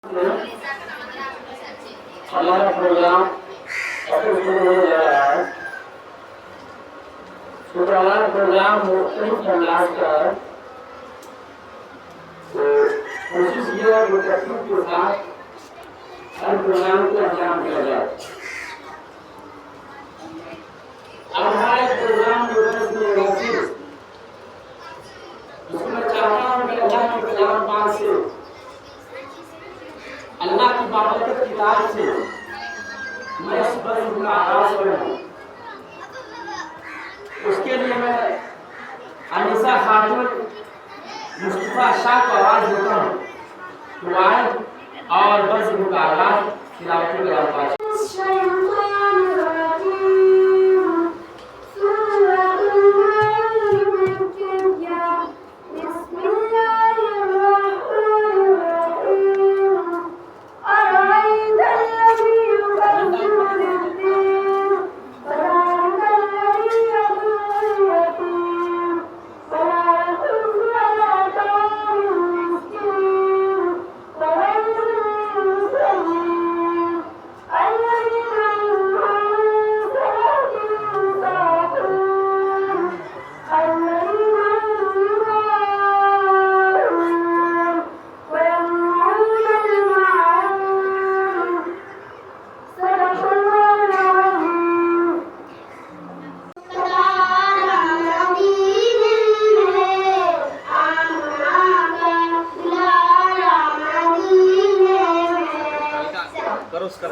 हमारा प्रोग्राम शुरू होने जा रहा है। शुक्रवार प्रोग्राम मुख्तलिफ अंदाज का है, तो कोशिश ये है कि तरतीब के साथ हर प्रोग्राम को अंजाम दिया जाए। अब हमारे प्रोग्राम जो है इसमें रसीद उसमें चाहता हूँ कि अल्लाह के कलाम पाक से, अल्लाह की बाबरकत किताब से मैं इस बज़्म का आगाज़ करूँ। उसके लिए मैं अनीसा खातून मुस्तफा शाह को आवाज़ देता हूँ, तो आए और बज़्म का आगाज़ तिलावत कलाम पाक। करो उसका